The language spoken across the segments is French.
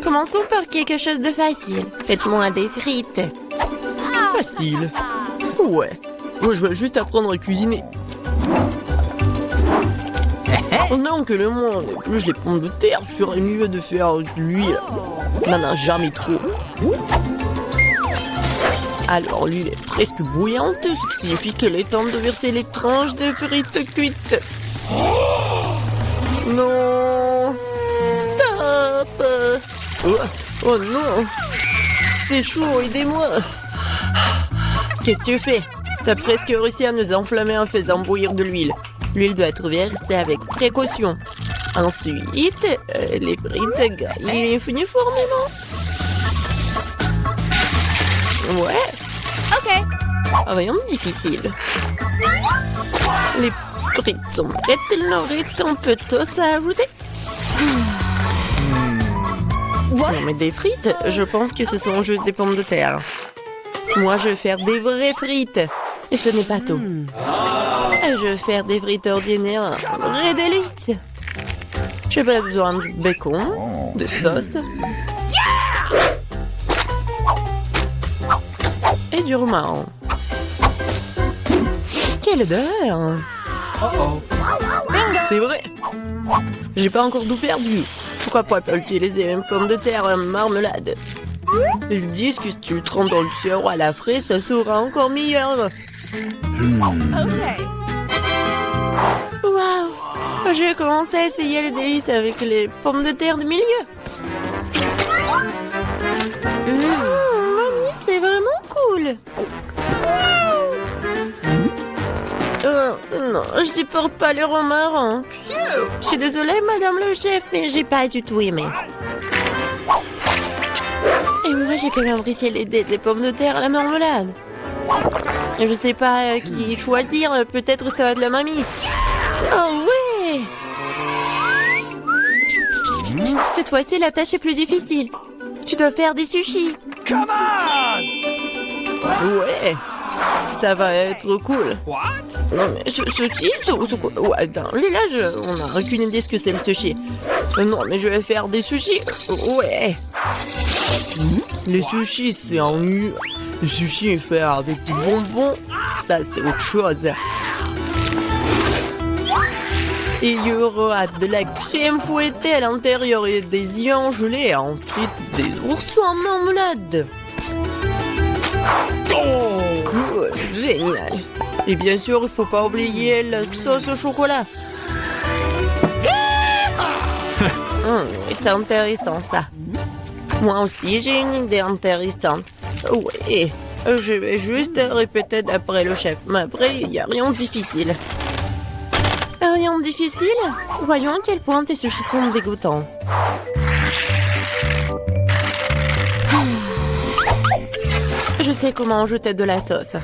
Commençons par quelque chose de facile. Faites-moi des frites. Facile. Ouais. Moi, je vais juste apprendre à cuisiner. Maintenant que le monde épluche les pommes de terre, je ferais mieux de faire de l'huile. On n'en a jamais trop. Alors, l'huile est presque bouillante, ce qui signifie qu'il est temps de verser les tranches de frites cuites. Non! Stop! Oh non! C'est chaud, aidez-moi! Qu'est-ce que tu fais? T'as presque réussi à nous enflammer en faisant bouillir de l'huile. L'huile doit être versée avec précaution. Ensuite, les frites gagnent uniformément. Ouais. Ok. Rien de difficile. Les frites sont prêtes, il leur reste un peu de sauce à ajouter. Non mais des frites, je pense que ce sont juste des pommes de terre. Moi je vais faire des vraies frites. Et ce n'est pas tout. Je vais faire des frites ordinaires, un vrai délice. J'ai pas besoin de bacon, de sauce. Et du romarin. Quelle odeur! C'est vrai! J'ai pas encore tout perdu. Pourquoi pas utiliser une pomme de terre en marmelade? Ils disent que si tu le trempes dans le sirop à la fraise, ça sera encore meilleur. Waouh! Je vais commencer à essayer les délices avec les pommes de terre du milieu. Mamie, c'est vraiment cool. Non, je supporte pas le romarin. Je suis désolée, madame le chef, mais j'ai pas du tout aimé. Et moi, j'ai quand même apprécié des pommes de terre à la marmelade. Je sais pas qui choisir, peut-être ça va être la mamie. Oh ouais! Cette fois-ci, la tâche est plus difficile. Tu dois faire des sushis. Come on! Ouais, ça va être cool. What? Non mais sushi, ouais, attends, là, on n'a aucune idée ce que c'est le sushi. Non mais je vais faire des sushis. Ouais. Les sushis, c'est en nu. Le sushi est fait avec du bonbon. Ça, c'est autre chose. Et il y aura de la crème fouettée à l'intérieur et des œufs en gelée. Et ensuite, des oursons en marmelade. Cool, génial. Et bien sûr, il faut pas oublier la sauce au chocolat. C'est intéressant, ça. Moi aussi, j'ai une idée intéressante. Oui, je vais juste répéter d'après le chef. Mais après, il n'y a rien de difficile. Rien de difficile? Voyons à quel point tes sushis sont dégoûtants. Je sais comment ajouter de la sauce.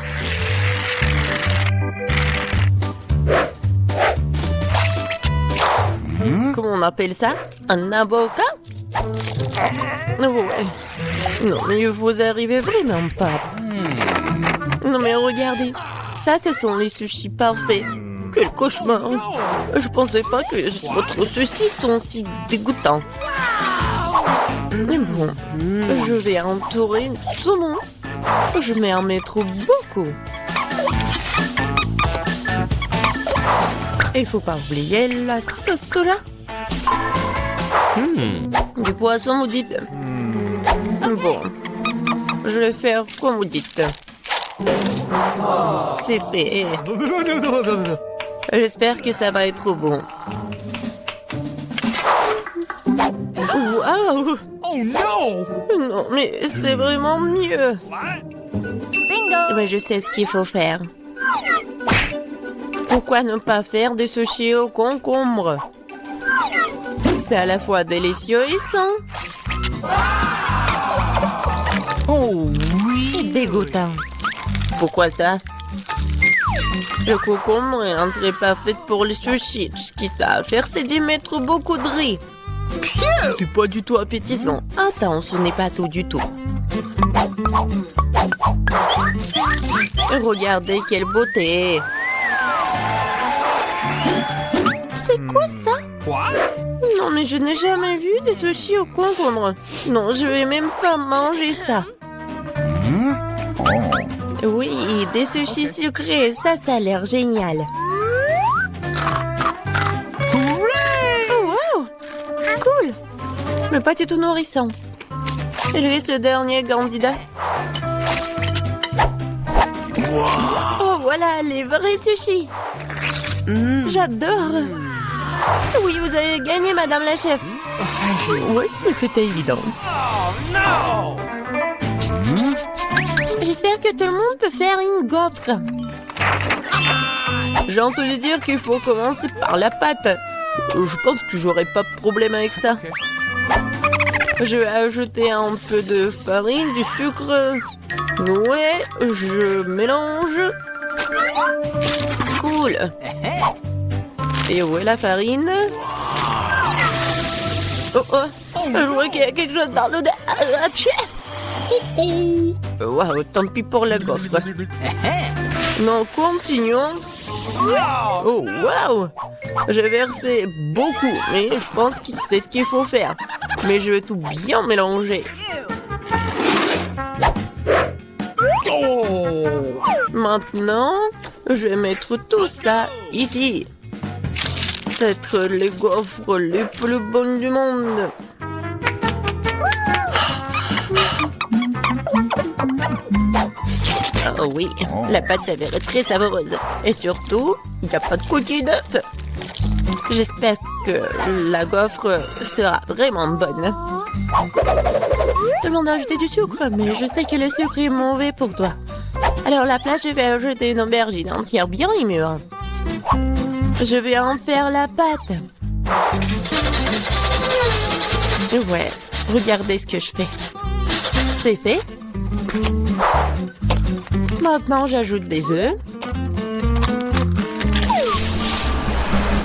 Comment on appelle ça? Un avocat? Ouais. Non, mais vous arrivez vraiment pas. Non, mais regardez. Ça, ce sont les sushis parfaits. Quel cauchemar. Je pensais pas que votre sushi sont si dégoûtants. Mais bon, je vais entourer de saumon. Je vais en mettre beaucoup. Il faut pas oublier la sauce soja. Du poisson, vous dites? Bon, je vais faire comme vous dites. C'est fait. J'espère que ça va être bon. Waouh! Oh no! Non, mais c'est vraiment mieux. Bingo! Mais je sais ce qu'il faut faire. Pourquoi ne pas faire des sushis au concombre? C'est à la fois délicieux et sain. Oh Et oui! dégoûtant. Pourquoi ça? Le concombre est l'entrée parfaite pour les sushis. Tout ce qu'il t'a à faire, c'est d'y mettre beaucoup de riz. C'est pas du tout appétissant. Attends, ce n'est pas tout du tout. Regardez quelle beauté. C'est quoi ça? What? Non, mais je n'ai jamais vu des sushis au concombre. Non, je vais même pas manger ça. Oui, des sushis sucrés, ça a l'air génial. Oh, wow! Cool! Mais pas du tout nourrissant. Et lui, ce dernier candidat. Oh, voilà, les vrais sushis. J'adore. Oui, vous avez gagné, madame la chef. Oui, mais c'était évident. Oh no! J'espère que tout le monde peut faire une gaufre. J'ai entendu dire qu'il faut commencer par la pâte. Je pense que j'aurai pas de problème avec ça. Je vais ajouter un peu de farine, du sucre. Ouais, je mélange. Cool. Et où est la farine? Oh, oh, je vois qu'il y a quelque chose dans le... Waouh, tant pis pour la gaufre. Non, continuons. Oh, waouh! J'ai versé beaucoup, mais je pense que c'est ce qu'il faut faire. Mais je vais tout bien mélanger. Maintenant, je vais mettre tout ça ici. Peut-être les gaufres les plus bonnes du monde. Oh oui, la pâte s'avère très savoureuse. Et surtout, il n'y a pas de coquille d'œuf. J'espère que la gaufre sera vraiment bonne. Tout le monde a ajouté du sucre, mais je sais que le sucre est mauvais pour toi. Alors à la place, je vais ajouter une aubergine entière bien mûre. Je vais en faire la pâte. Ouais, regardez ce que je fais. C'est fait. Maintenant, j'ajoute des œufs.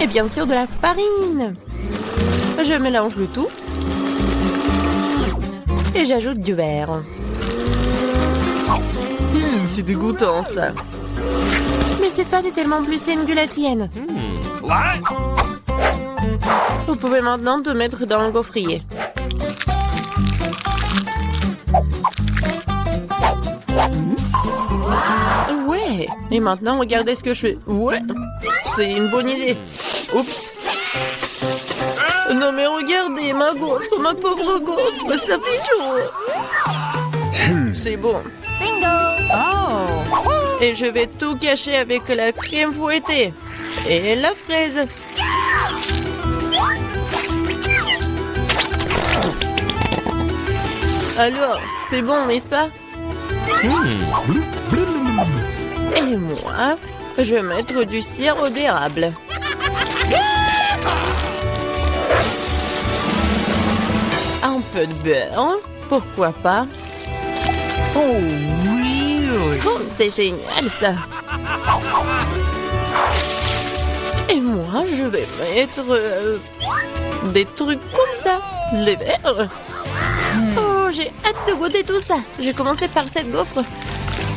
Et bien sûr, de la farine. Je mélange le tout. Et j'ajoute du verre. C'est dégoûtant, ça. Mais cette pâte est tellement plus saine que la tienne. What? Vous pouvez maintenant te mettre dans le gaufrier. Ouais. Et maintenant, regardez ce que je fais. Ouais. C'est une bonne idée. Oups. Non mais regardez, ma gaufre, ma pauvre gaufre, ça fait chaud. C'est bon. Bingo! Oh! Et je vais tout cacher avec la crème fouettée. Et la fraise. Alors, c'est bon, n'est-ce pas? Et moi, je vais mettre du sirop d'érable. Un peu de beurre, pourquoi pas? Oh, really? Oh, c'est génial ça! Et moi, je vais mettre des trucs comme ça, les verres. Oh, j'ai hâte de goûter tout ça. Je vais commencer par cette gaufre.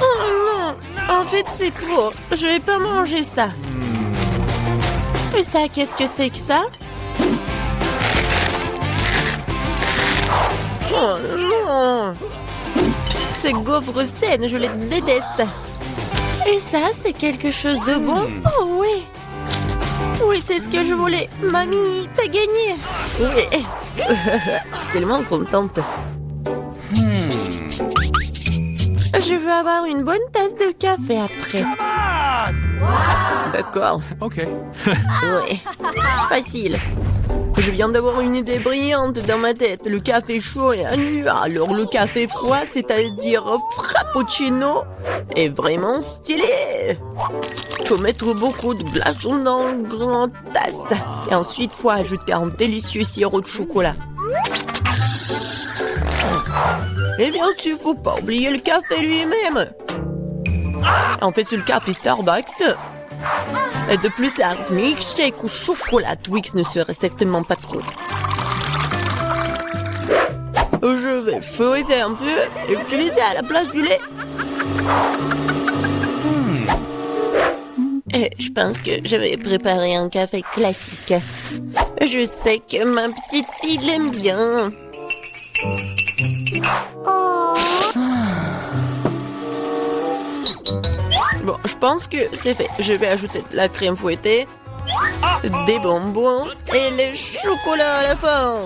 Oh non, en fait c'est trop. Je vais pas manger ça. Et ça, qu'est-ce que c'est que ça? Oh non! Ces gaufres saines, je les déteste. Et ça, c'est quelque chose de bon? Oh oui! Oui, c'est ce que je voulais. Mamie, t'as gagné! Oui. Je suis tellement contente. Je veux avoir une bonne tasse de café après. Come on! D'accord. Okay. Oui. Facile. Je viens d'avoir une idée brillante dans ma tête. Le café chaud est nu. Alors le café froid, c'est-à-dire frappuccino, est vraiment stylé. Faut mettre beaucoup de glaçons dans une grande tasse. Et ensuite, faut ajouter un délicieux sirop de chocolat. Et bien sûr, faut pas oublier le café lui-même. En fait, c'est le café Starbucks. Et de plus, un milkshake ou chocolat Twix ne serait certainement pas trop. Je vais feuilleter un peu et utiliser à la place du lait. Et je pense que je vais préparer un café classique. Je Je sais que ma petite fille l'aime bien. Bon, je pense que c'est fait. Je vais ajouter de la crème fouettée, des bonbons et le chocolat à la fin.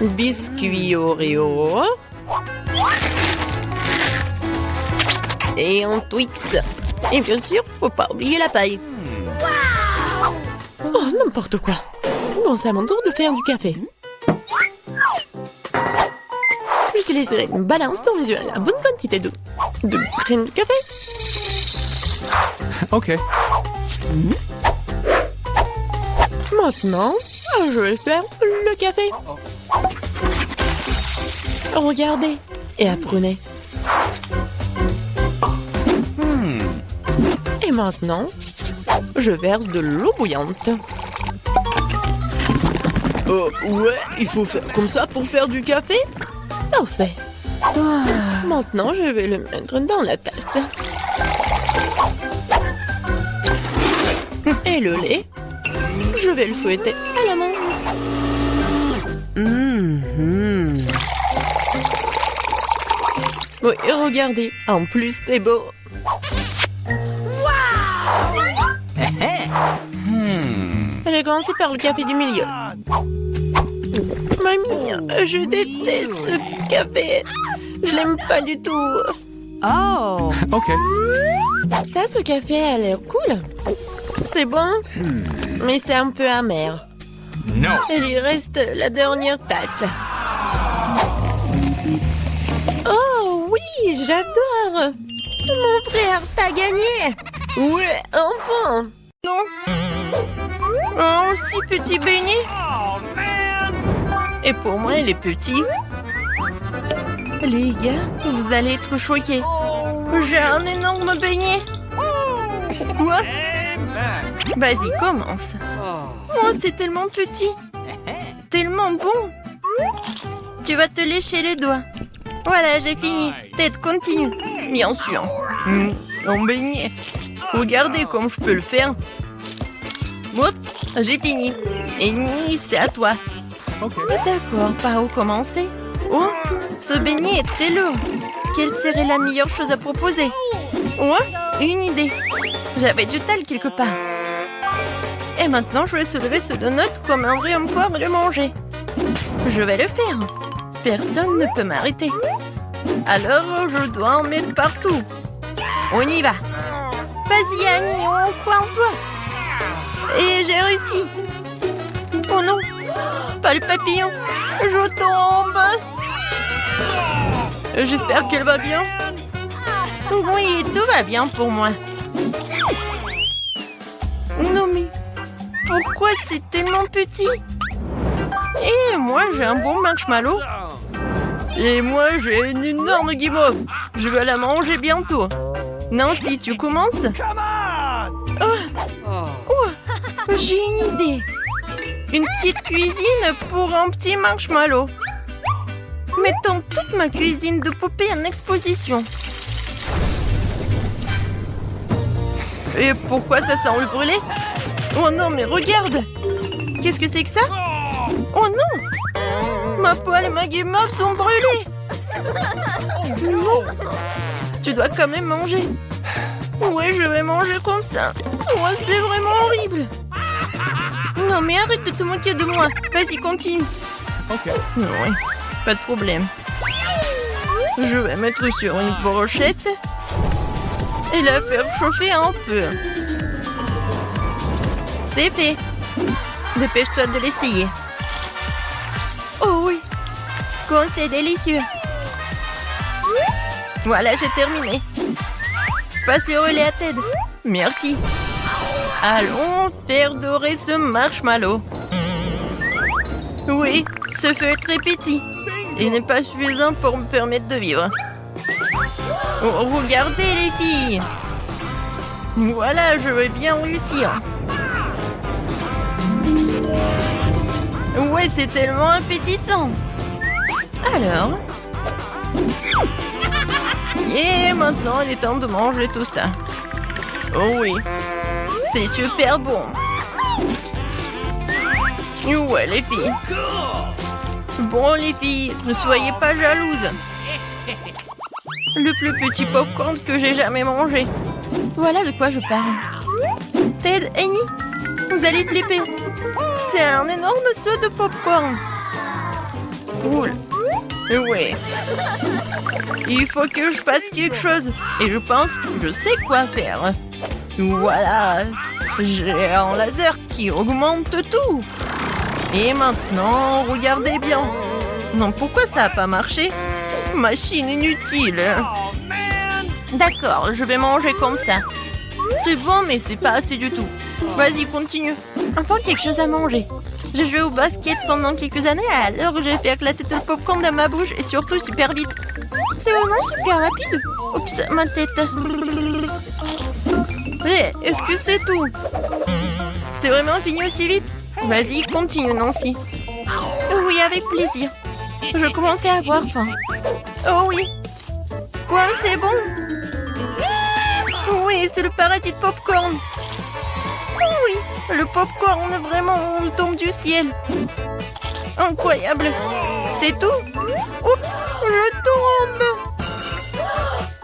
Biscuit Oreo. Et un Twix. Et bien sûr, faut pas oublier la paille. Oh, n'importe quoi. Bon, c'est à mon tour de faire du café. J'utiliserai une balance pour mesurer la bonne quantité de graines de café. Okay. Maintenant, je vais faire le café. Regardez et apprenez. Et maintenant, je verse de l'eau bouillante. Ouais, il faut faire comme ça pour faire du café? Parfait. Maintenant, je vais le mettre dans la tasse. Et le lait, je vais le fouetter à la main. Oui, regardez, en plus c'est beau. J'ai commencé par le café du milieu. Mamie, je déteste ce café. Je l'aime pas du tout. Oh. Okay. Ça, ce café a l'air cool. C'est bon, mais c'est un peu amer. No. Il lui reste la dernière tasse. Oh oui, j'adore. Mon frère, t'as gagné. Ouais, enfin. Non. Oh, si petit beignet. Oh, man. Et pour moi, il est petit. Les gars, vous allez être choqués. J'ai un énorme beignet. Quoi? Amen. Vas-y, commence. Oh, c'est tellement petit. Tellement bon. Tu vas te lécher les doigts. Voilà, j'ai fini. Ted, continue. Bien sûr. Mon beignet. Regardez comme je peux le faire. Hop, j'ai fini. Et Ni, c'est à toi. Okay. D'accord, par où commencer? Oh, ce beignet est très lourd. Quelle serait la meilleure chose à proposer? Oh, une idée. J'avais du tal quelque part. Et maintenant, je vais soulever ce donut comme un vrai homme fort et le manger. Je vais le faire. Personne ne peut m'arrêter. Alors, je dois en mettre partout. On y va. Vas-y, Annie, on croit en toi. Et j'ai réussi. Oh non, pas le papillon. Je tombe. J'espère qu'elle va bien. Oui, tout va bien pour moi. Non mais, pourquoi c'est tellement petit? Et moi, j'ai un bon marshmallow. Et moi, j'ai une énorme guimauve. Je vais la manger bientôt. Nancy, tu commences? Come on. Oh, j'ai une idée. Une petite cuisine pour un petit marshmallow. Mettons toute ma cuisine de poupée en exposition. Et pourquoi ça sent le brûlé? Oh non, mais regarde! Qu'est-ce que c'est que ça? Oh non! Ma poêle et ma guimauve sont brûlées! Non! Tu dois quand même manger. Ouais, je vais manger comme ça. Oh, c'est vraiment horrible! Non, mais arrête de te moquer de moi. Vas-y, continue. Okay. Oui, pas de problème. Je vais mettre sur une brochette et la faire chauffer un peu. C'est fait. Dépêche-toi de l'essayer. Oh oui, quand c'est délicieux. Voilà, j'ai terminé. Passe le relais à Ted. Merci. Allons faire dorer ce marshmallow. Oui, ce feu est très petit. Il n'est pas suffisant pour me permettre de vivre. Oh, regardez les filles. Voilà, je vais bien réussir. Ouais, c'est tellement appétissant. Alors. Et maintenant, il est temps de manger tout ça. Oh oui, c'est super bon. Ouais, les filles. Bon, les filles, ne soyez pas jalouses. Le plus petit popcorn que j'ai jamais mangé. Voilà de quoi je parle. Ted, Annie, vous allez flipper. C'est un énorme seau de popcorn. Cool. Ouais. Il faut que je fasse quelque chose. Et je pense que je sais quoi faire. Voilà. J'ai un laser qui augmente tout. Et maintenant, regardez bien. Non, pourquoi ça n'a pas marché? Machine inutile. Oh, man. D'accord, je vais manger comme ça. C'est bon, mais c'est pas assez du tout. Vas-y, continue. Enfin, quelque chose à manger. J'ai joué au basket pendant quelques années, alors j'ai fait éclater tout le popcorn dans ma bouche et surtout super vite. C'est vraiment super rapide. Oups, ma tête. Hé, est-ce que c'est tout? C'est vraiment fini aussi vite? Vas-y, continue, Nancy. Oui, avec plaisir. Je commençais à avoir faim. Oh oui. Quoi, c'est bon? Oui, c'est le paradis de popcorn. Oui, le popcorn vraiment tombe du ciel. Incroyable. C'est tout? Oups, je tombe.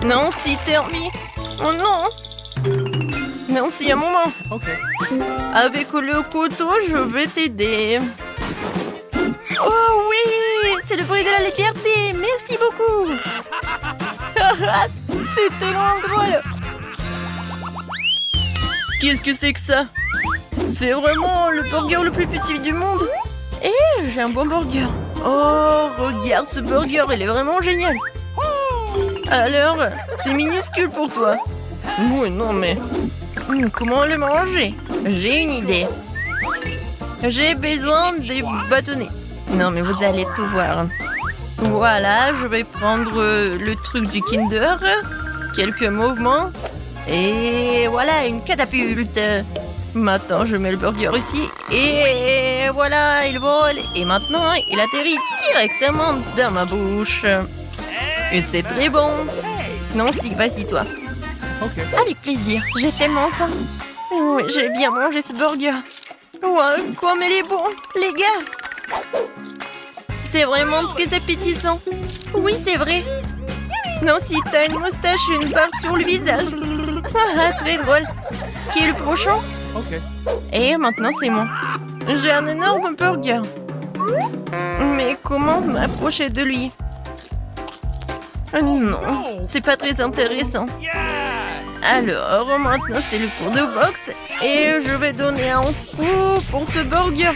Nancy, Termi. Oh non. Nancy, un moment. Okay. Avec le couteau, je vais t'aider. Oh oui, c'est le bruit de la liberté. Merci beaucoup. C'est tellement drôle. Qu'est-ce que c'est que ça? C'est vraiment le burger le plus petit du monde. Et j'ai un bon burger. Oh, regarde ce burger, il est vraiment génial. Alors, c'est minuscule pour toi. Oui, non mais... comment le manger? J'ai une idée. J'ai besoin des bâtonnets. Non mais vous allez tout voir. Voilà, je vais prendre le truc du Kinder. Quelques mouvements. Et voilà, une catapulte. Maintenant, je mets le burger ici. Et voilà, il vole. Et maintenant, il atterrit directement dans ma bouche. Et c'est très bon. Non, si, vas-y, toi. Okay. Avec plaisir, j'ai tellement faim. Oui, j'ai bien mangé ce burger. Ouais, comme il est bon, les gars. C'est vraiment très appétissant. Oui, c'est vrai. Non, si t'as une moustache et une barbe sur le visage. Ah, très drôle. Qui est le prochain? Okay. Et maintenant, c'est moi. J'ai un énorme burger. Mais comment m'approcher de lui? Non, c'est pas très intéressant. Yes. Alors, maintenant, c'est le cours de boxe. Et je vais donner un coup pour ce burger.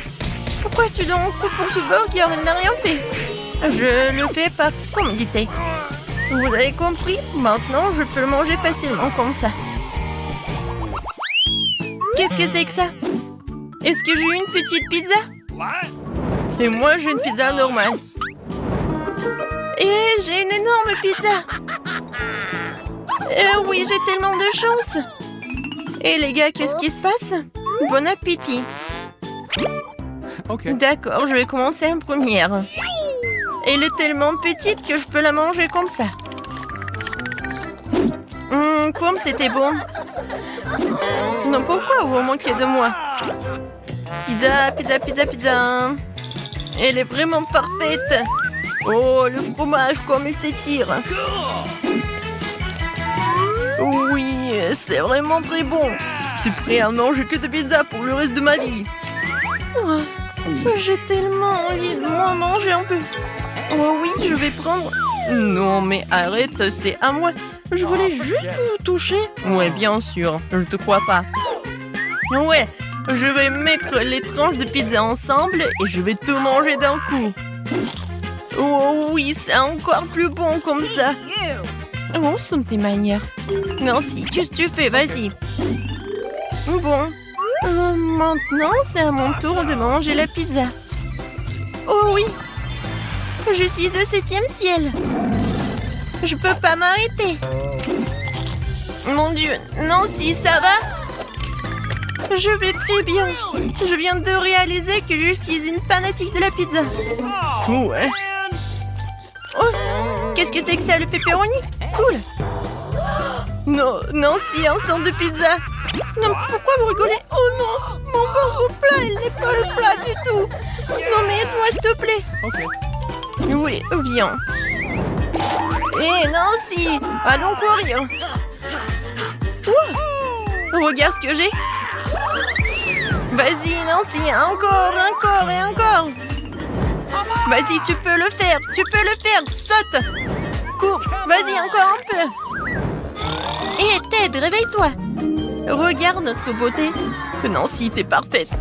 Pourquoi tu donnes un coup pour ce burger? Il n'a rien fait. Je le fais par commodité. Vous avez compris? Maintenant, je peux le manger facilement comme ça. Qu'est-ce que c'est que ça? Est-ce que j'ai une petite pizza? What? Et moi, j'ai une pizza normale. Et j'ai une énorme pizza. Oui, j'ai tellement de chance. Et les gars, qu'est-ce qui se passe? Bon appétit. Okay. D'accord, je vais commencer en première. Elle est tellement petite que je peux la manger comme ça. Comme c'était bon. Non, pourquoi vous manquez de moi? Pizza, pizza, pizza, pizza. Elle est vraiment parfaite. Oh, le fromage, comme il s'étire. Oui, c'est vraiment très bon. Je suis prêt à manger que de pizza pour le reste de ma vie. Oh, j'ai tellement envie de m'en manger un peu. Oh oui, je vais prendre... Non, mais arrête, c'est à moi. Je voulais juste vous toucher. Ouais, bien sûr, je te crois pas. Ouais, je vais mettre les tranches de pizza ensemble et je vais tout manger d'un coup. Oh oui, c'est encore plus bon comme ça. Où sont tes manières? Nancy, qu'est-ce que tu fais? Vas-y. Bon, maintenant c'est à mon tour de manger la pizza. Oh oui, je suis au 7e ciel. Je peux pas m'arrêter. Mon Dieu, Nancy, ça va? Je vais très bien. Je viens de réaliser que je suis une fanatique de la pizza. Oh, Ouais. man. Oh, qu'est-ce que c'est que ça, le pepperoni? Cool. Non, Nancy, un sang de pizza. Non, pourquoi vous rigolez? Oh non, mon pauvre plat, il n'est pas le plat du tout. Non mais aide-moi s'il te plaît. Okay. Oui, viens. Hé Nancy, allons courir. Ouah, regarde ce que j'ai. Vas-y Nancy, encore, encore et encore. Vas-y, tu peux le faire, saute. Cours, vas-y, encore un peu. Hé Ted, réveille-toi. Regarde notre beauté. Nancy, t'es parfaite.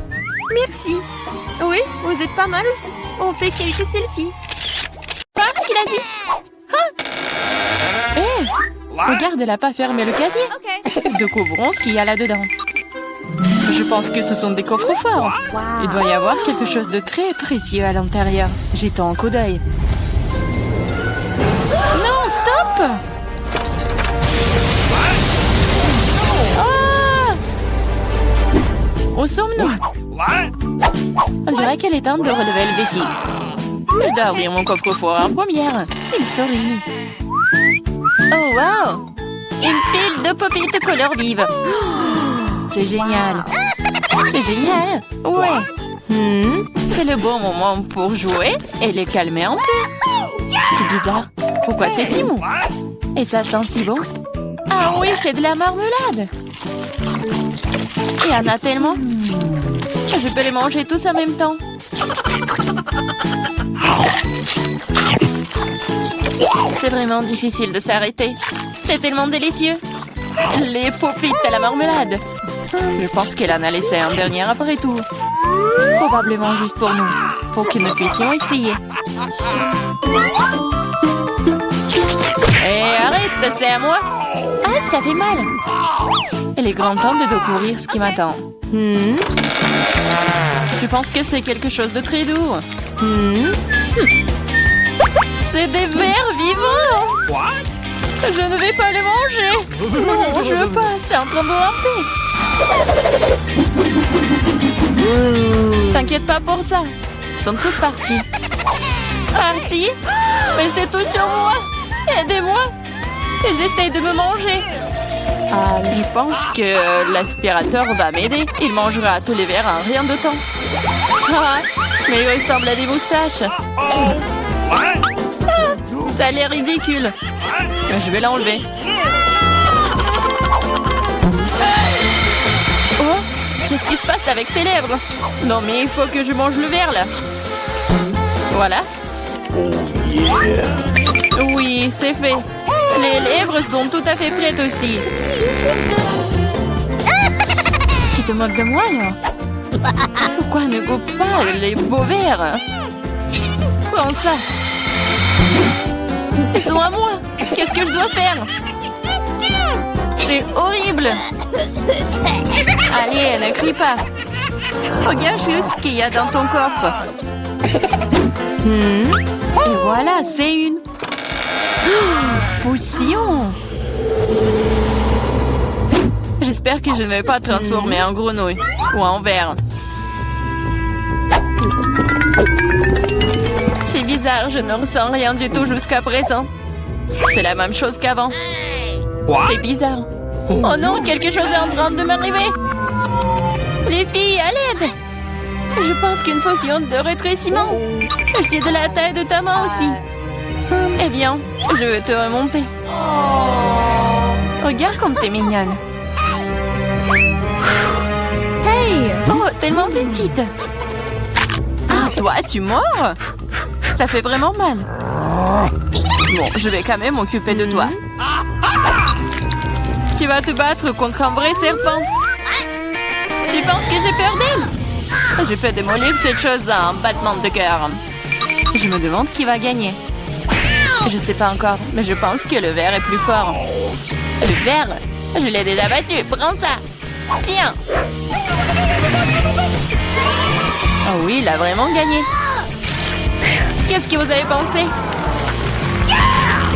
Merci. Oui, vous êtes pas mal aussi. On fait quelques selfies. Voir ce qu'il a dit. Hé, regarde, elle a pas fermé le casier. Découvrons ce qu'il y a là-dedans. Je pense que ce sont des coffres forts. Il doit y avoir quelque chose de très précieux à l'intérieur. Jetons un coup d'œil. Non, stop! Ah! Où sommes-nous? What? On dirait qu'elle est temps de relever le défi. Je dois ouvrir mon coffre-fort en première. Il sourit. Oh, wow! Une pile de popites couleur vive. C'est génial. C'est génial. Ouais. C'est le bon moment pour jouer et les calmer un peu. C'est bizarre. Pourquoi c'est si mou? Et ça sent si bon. Ah oui, c'est de la marmelade. Il y en a tellement. Je peux les manger tous en même temps. C'est vraiment difficile de s'arrêter. C'est tellement délicieux. Les popites à la marmelade. Je pense qu'elle en a laissé un dernier après tout. Probablement juste pour nous. Pour que nous puissions essayer. Hé, arrête, c'est à moi. Ah, ça fait mal. Il est grand temps de découvrir ce qui m'attend. Je pense que c'est quelque chose de très doux. C'est des vers vivants. What? Je ne vais pas les manger. Non, je veux pas. C'est en train de ramper. T'inquiète pas pour ça. Ils sont tous partis. Partis? Mais c'est tout sur moi. Aidez-moi. Ils essayent de me manger. Je pense que l'aspirateur va m'aider. Il mangera tous les verres en rien de temps. Ah, mais il ressemble à des moustaches. What? Ça a l'air ridicule. Je vais l'enlever. Oh, qu'est-ce qui se passe avec tes lèvres? Non, mais il faut que je mange le verre, là. Voilà. Oui, c'est fait. Les lèvres sont tout à fait prêtes aussi. Tu te moques de moi, là? Pourquoi ne goûte pas les beaux verres? Prends ça. Ils sont à moi. Qu'est-ce que je dois faire? C'est horrible. Allez, ne crie pas. Regarde juste ce qu'il y a dans ton coffre. Et voilà, c'est une potion. J'espère que je ne vais pas transformer en grenouille ou en ver. C'est bizarre, je ne ressens rien du tout jusqu'à présent. C'est la même chose qu'avant. C'est bizarre. Oh non, quelque chose est en train de m'arriver. Les filles, à l'aide. Je pense qu'une potion de rétrécissement. C'est de la taille de ta main aussi. Eh bien, je vais te remonter. Regarde comme t'es mignonne. Hey! Oh, tellement petite. Ah, toi, tu mords? Ça fait vraiment mal. Bon, je vais quand même m'occuper de toi. Tu vas te battre contre un vrai serpent. Tu penses que j'ai peur d'elle? Je peux démolir cette chose à un battement de cœur. Je me demande qui va gagner. Je sais pas encore, mais je pense que le ver est plus fort. Le ver? Je l'ai déjà battu. Prends ça. Tiens. Oh oui, il a vraiment gagné. Qu'est-ce que vous avez pensé?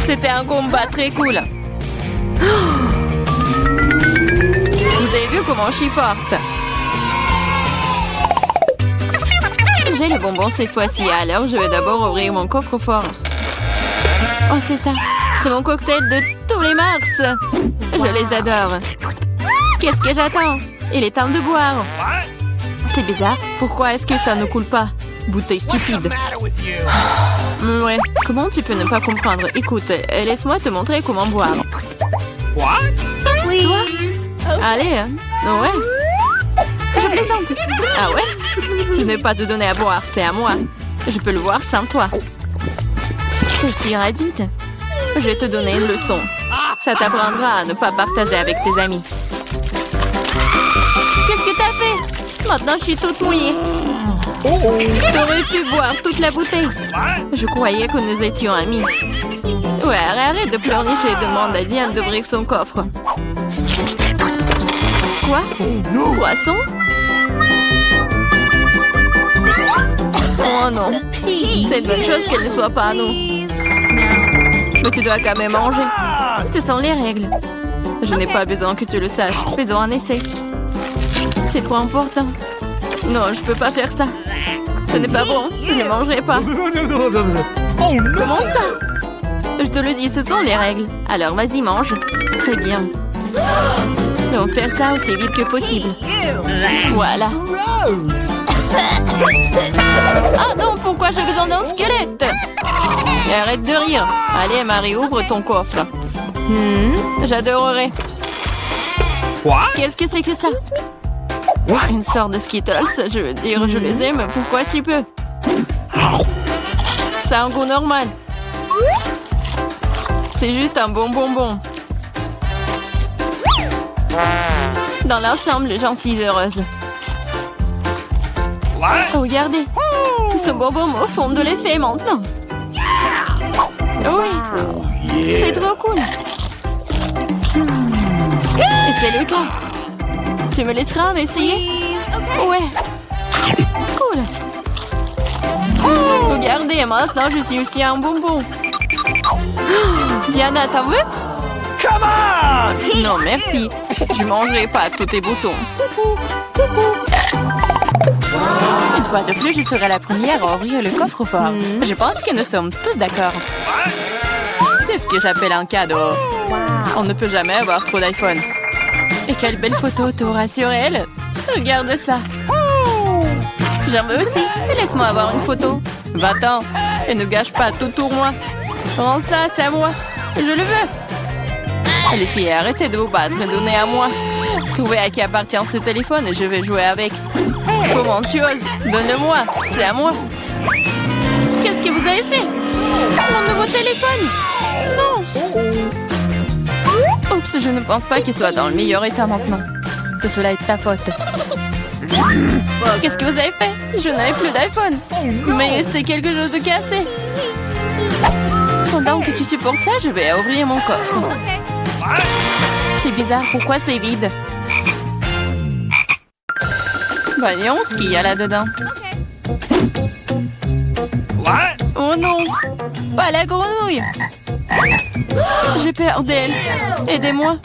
C'était un combat très cool. Vous avez vu comment je suis forte? J'ai le bonbon cette fois-ci, alors je vais d'abord ouvrir mon coffre-fort. Oh, c'est ça. C'est mon cocktail de tous les mars. Je les adore. Qu'est-ce que j'attends? Il est temps de boire. What? C'est bizarre. Pourquoi est-ce que ça ne coule pas? Bouteille stupide. Ouais. Comment tu peux ne pas comprendre? Écoute, laisse-moi te montrer comment boire. What? Allez, hein. Ouais. Je plaisante. Ah ouais? Je ne vais pas te donner à boire, c'est à moi. Je peux le voir sans toi. C'est si radide. Je vais te donner une leçon. Ça t'apprendra à ne pas partager avec tes amis. Qu'est-ce que t'as fait? Maintenant, je suis toute mouillée. T'aurais pu boire toute la bouteille. What? Je croyais que nous étions amis. Ouais, arrête de pleurnicher et demande à Diane d'ouvrir son coffre. Quoi? Poisson? Oh non. C'est une bonne chose qu'elle ne soit pas à nous. Mais tu dois quand même manger. Ce sont les règles. Je n'ai pas besoin que tu le saches. Faisons un essai. C'est trop important. Non, je peux pas faire ça. Ce n'est pas bon. Je ne mangerai pas. Comment ça? Je te le dis, ce sont les règles. Alors vas-y, mange. Très bien. Donc faire ça aussi vite que possible. Voilà. Oh non, pourquoi j'ai besoin d'un squelette? Et arrête de rire. Allez, Marie, ouvre ton coffre. J'adorerais. What? Qu'est-ce que c'est que ça? Une sorte de Skittles, je veux dire, je les aime. Pourquoi si peu? Ça a un goût normal. C'est juste un bon bonbon. Dans l'ensemble, j'en suis heureuse. What? Regardez, ce bonbon me font de l'effet maintenant. Oui, c'est trop cool. Et c'est le cas. Tu me laisseras en essayer? Ouais. Cool. Regardez, maintenant je suis aussi un bonbon. Diana, t'en veux? Come on! Non, merci. Je mangerai pas tous tes boutons. Une fois de plus, je serai la première à ouvrir le coffre-fort. Je pense que nous sommes tous d'accord. C'est ce que j'appelle un cadeau. On ne peut jamais avoir trop d'iPhone. Et quelle belle photo t'auras sur elle. Regarde ça. J'en veux aussi. Laisse-moi avoir une photo. Va-t'en. Et ne gâche pas tout pour moi. Rends ça, c'est à moi. Je le veux. Les filles, arrêtez de vous battre. Donnez à moi. Trouvez à qui appartient ce téléphone et je vais jouer avec. Comment tu oses? Donne-le-moi. C'est à moi. Qu'est-ce que vous avez fait? Mon nouveau téléphone? Non. Oups, je ne pense pas qu'il soit dans le meilleur état maintenant. Que cela est de ta faute. Qu'est-ce que vous avez fait? Je n'avais plus d'iPhone. Mais c'est quelque chose de cassé. Pendant que tu supportes ça, je vais ouvrir mon coffre. C'est bizarre, pourquoi c'est vide? Voyons ce qu'il y a là-dedans. What? Oh non! Pas la grenouille! J'ai peur d'elle. Aidez-moi.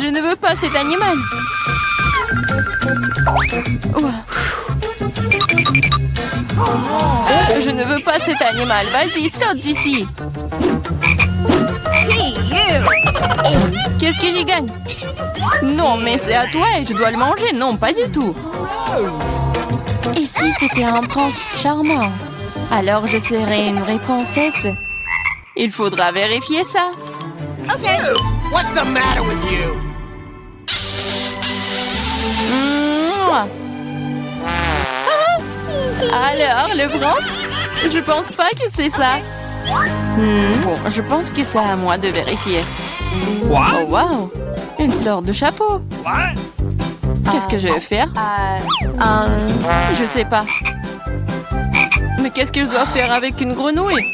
Je ne veux pas cet animal. Je ne veux pas cet animal. Vas-y, saute d'ici. Qu'est-ce que j'y gagne? Non, mais c'est à toi et je dois le manger. Non, pas du tout. Et si c'était un prince charmant? Alors je serais une vraie princesse. Il faudra vérifier ça. What's the matter with you? Mouah. Ah. Alors, le prince? Je pense pas que c'est ça. Bon, je pense que c'est à moi de vérifier. What? Oh, wow! Une sorte de chapeau. What? Qu'est-ce que je vais faire? Je sais pas. Mais qu'est-ce que je dois faire avec une grenouille?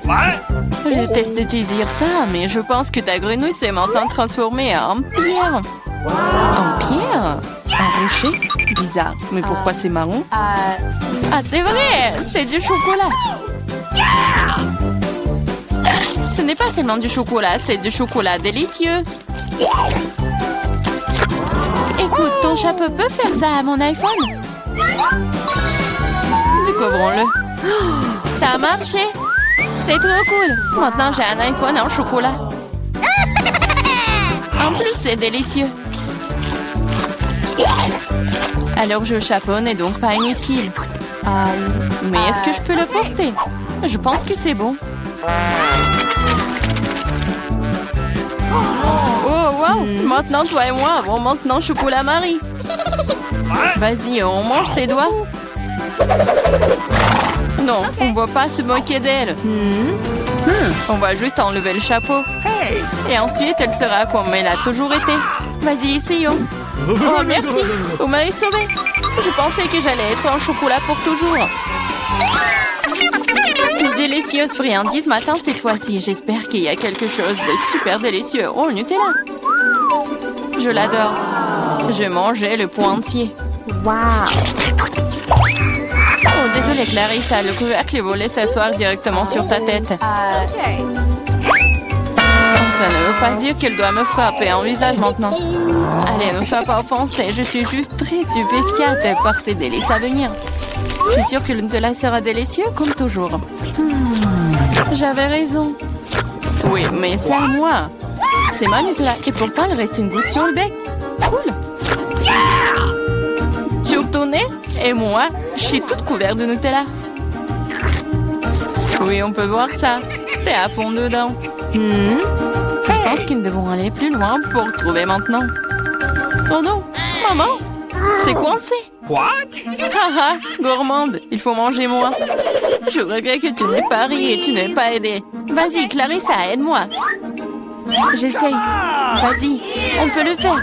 What? Je déteste te dire ça, mais je pense que ta grenouille s'est maintenant transformée en pierre. En pierre? Un rocher? Bizarre. Mais pourquoi c'est marron? Ah, c'est vrai! C'est du chocolat! Ce n'est pas seulement du chocolat, c'est du chocolat délicieux. Écoute, ton chapeau peut faire ça à mon iPhone? Découvrons-le. Ça a marché! C'est trop cool! Maintenant, j'ai un iPhone en chocolat. En plus, c'est délicieux. Alors le chapeau n'est donc pas inutile. Mais est-ce que je peux le porter? Je pense que c'est bon. Oh, wow! Maintenant, toi et moi avons maintenant chocolat Marie. Vas-y, on mange ses doigts. Non, on ne va pas se moquer d'elle. On va juste enlever le chapeau. Hey! Et ensuite, elle sera comme elle a toujours été. Vas-y, essayons. Oh, merci. Vous m'avez sauvé. Je pensais que j'allais être en chocolat pour toujours. Une délicieuse friandise matin cette fois-ci. J'espère qu'il y a quelque chose de super délicieux. Oh, Nutella. Je l'adore. Je mangeais le pot entier. Oh, désolée Clarissa, le couvercle est volé s'asseoir directement sur ta tête. Ça ne veut pas dire qu'elle doit me frapper en visage maintenant. Allez, ne sois pas offensée, je suis juste très stupéfiante par ces délices à venir. Je suis sûre que le Nutella sera délicieux comme toujours. J'avais raison. Oui, mais c'est à moi. C'est ma Nutella et pourtant il reste une goutte sur le bec. Cool. Sur ton nez et moi, je suis toute couverte de Nutella. Oui, on peut voir ça. T'es à fond dedans. Je pense que nous devons aller plus loin pour trouver maintenant. Oh non, maman, c'est coincé. What? Haha, gourmande, il faut manger moins. Je regrette que tu n'aies pas ri et tu n'aies pas aidé. Vas-y, Clarissa, aide-moi. J'essaye. Vas-y, on peut le faire.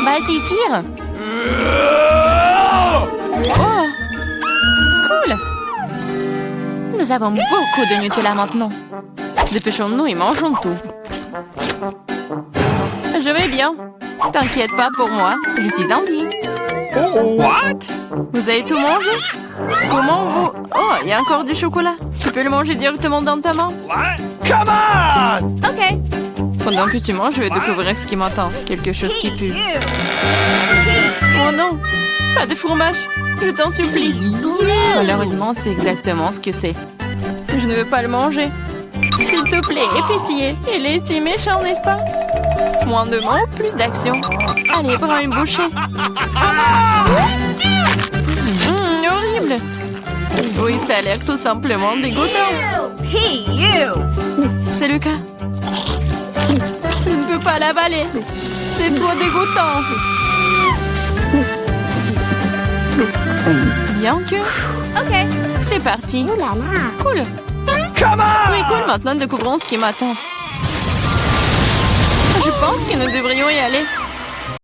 Vas-y, tire. Oh, cool. Nous avons beaucoup de Nutella maintenant. Dépêchons-nous et mangeons tout. Je vais bien. T'inquiète pas pour moi, je suis en vie. What? Vous avez tout mangé? Comment vous... Oh, il y a encore du chocolat. Tu peux le manger directement dans ta main? What? Come on! Ok. Pendant que tu manges, je vais découvrir ce qui m'attend. Quelque chose qui pue. Oh non, pas de fromage. Je t'en supplie. Malheureusement, c'est exactement ce que c'est. Je ne veux pas le manger. S'il te plaît, aie pitié. Il est si méchant, n'est-ce pas? Moins de mots, plus d'action. Allez, prends une bouchée. Horrible. Oui, ça a l'air tout simplement dégoûtant. C'est le cas. Je ne peux pas l'avaler. C'est trop dégoûtant. Bien que... Ok, c'est parti. Cool. Come on! Oui, cool. Maintenant, découvrons ce qui m'attend. Je pense que nous devrions y aller.